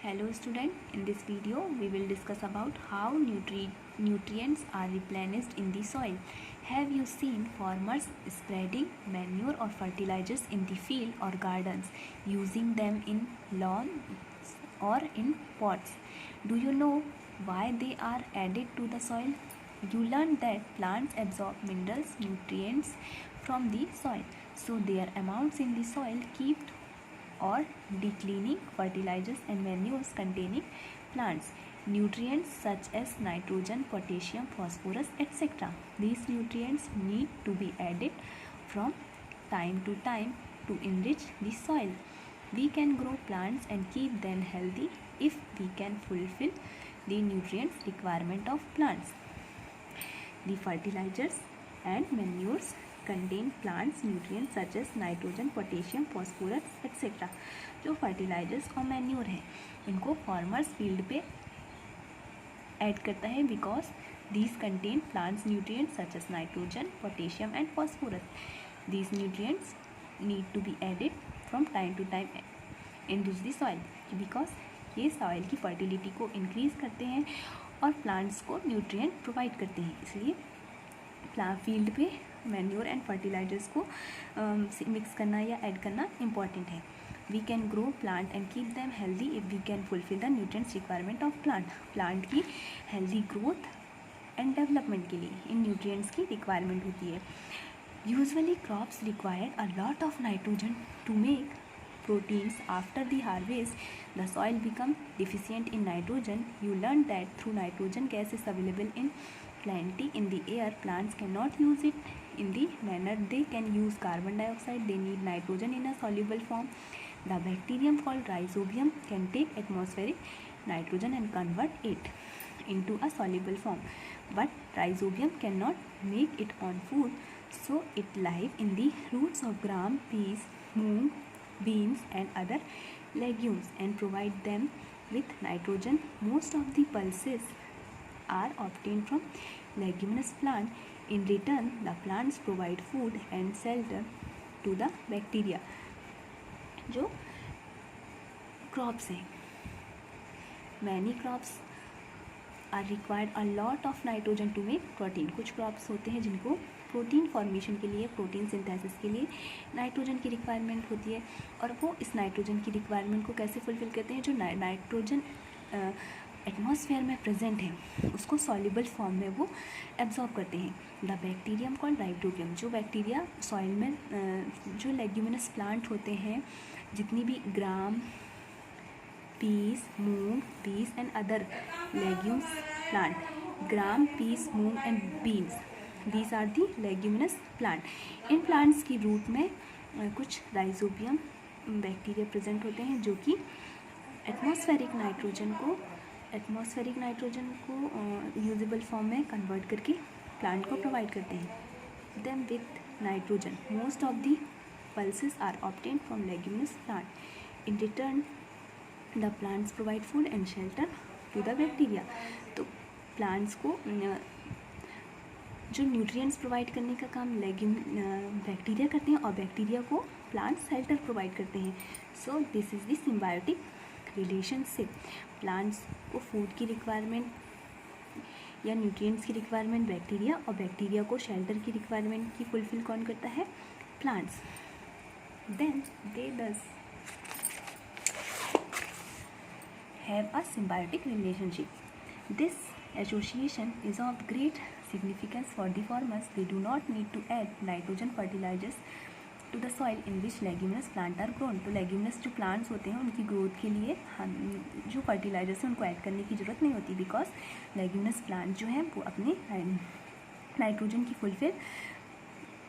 Hello student, in this video we will discuss about how nutrients are replenished in the soil. Have you seen farmers spreading manure or fertilizers in the field or gardens, using them in lawns or in pots? Do you know why they are added to the soil? You learned that plants absorb minerals, nutrients from the soil, so their amounts in the soil keep or declining. Fertilizers and manures containing plants nutrients such as nitrogen, potassium, phosphorus, etc. These nutrients need to be added from time to time to enrich the soil. We can grow plants and keep them healthy if we can fulfill the nutrients requirement of plants. The fertilizers and manures contain plants nutrients such as nitrogen, potassium, phosphorus etcetera. जो fertilizers और manure हैं इनको farmers field पे add करता है because these contain plants nutrients such as nitrogen, potassium and phosphorus. These nutrients need to be added from time to time enrich the soil because ये soil की fertility को increase करते हैं और plants को nutrient provide करते हैं. इसलिए फील्ड पे मैन्योर एंड फर्टिलाइजर्स को मिक्स करना या ऐड करना इम्पॉर्टेंट है. We can grow plant and keep them healthy if we can fulfil the nutrients requirement of plant. Plant की हेल्दी ग्रोथ एंड डेवलपमेंट के लिए इन न्यूट्रिएंट्स की रिक्वायरमेंट होती है. Usually crops require a lot of nitrogen to make proteins. After the harvest, the soil become deficient in nitrogen. You learned that through nitrogen gas is available in plenty in the air. Plants cannot use it in the manner they can use carbon dioxide. They need nitrogen in a soluble form. The bacterium called rhizobium can take atmospheric nitrogen and convert it into a soluble form, but rhizobium cannot make it on food, so it live in the roots of gram, peas, moong, beans and other legumes and provide them with nitrogen. Most of the pulses are obtained from leguminous plant. In return, the plants provide food and shelter to the bacteria. जो crops हैं, many crops are required a lot of nitrogen to make protein. कुछ crops होते हैं जिनको protein formation के लिए, protein synthesis के लिए नाइट्रोजन की रिक्वायरमेंट होती है और वो इस नाइट्रोजन की रिक्वायरमेंट को कैसे फुलफिल करते हैं. जो नाइट्रोजन एटमॉस्फेयर में प्रेजेंट है उसको सॉल्युबल फॉर्म में वो एब्जॉर्ब करते हैं. The bacterium called rhizobium. जो बैक्टीरिया सॉइल में जो लेग्यूमिनस प्लांट होते हैं, जितनी भी gram, peas, moong, beans and other legumes plant, gram, peas, moong and beans, these are the leguminous plant. इन प्लांट्स की रूट में कुछ राइजोबियम बैक्टीरिया प्रेजेंट होते हैं जो कि एटमॉस्फेरिक नाइट्रोजन को यूजेबल फॉर्म में कन्वर्ट करके प्लांट को प्रोवाइड करते हैं. Them with nitrogen most of the pulses are obtained from leguminous plant. In return the plants provide food and shelter to the bacteria. तो प्लांट्स को जो nutrients provide करने का काम बैक्टीरिया करते हैं और बैक्टीरिया को प्लांट्स शेल्टर प्रोवाइड करते हैं. So this is the symbiotic relationship. Plants को फूड की रिक्वायरमेंट या न्यूट्रिएंट्स की रिक्वायरमेंट बैक्टीरिया, और बैक्टीरिया को शेल्टर की रिक्वायरमेंट की फुलफिल कौन करता है? प्लांट्स. देन दे दस have a symbiotic relationship. This association is of great significance for the farmers. They do not need to add nitrogen fertilizers to the soil in which leguminous plant are grown. तो leguminous जो plants होते हैं उनकी growth के लिए जो fertilizers हैं उनको ऐड करने की ज़रूरत नहीं होती बिकॉज leguminous plant जो हैं वो अपने नाइट्रोजन की फुलफिल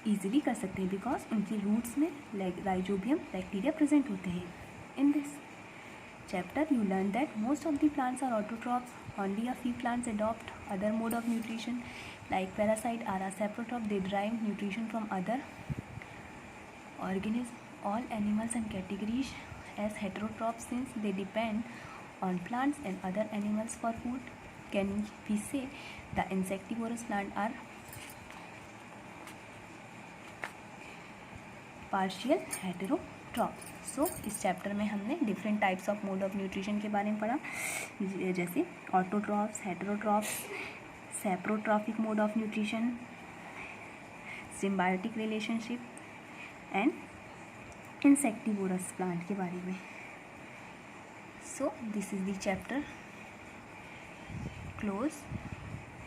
ईजिली कर सकते हैं बिकॉज उनकी रूट्स में राइजोबियम बैक्टीरिया प्रेजेंट होते हैं. In this chapter you learn that most of the plants are autotrophs. Only a few plants adopt other mode of nutrition. Like parasite are a saprotroph. They derive nutrition from other organisms. All animals and categories as heterotrophs since they depend on plants and other animals for food. Can we say the insectivorous plants are partial heterotrophs? Trophs. So इस chapter में हमने different types of mode of nutrition के बारे में पढ़ा, जैसे autotrophs, heterotrophs, saprotrophic mode of nutrition, symbiotic relationship and insectivorous plant के बारे में। So this is the chapter close.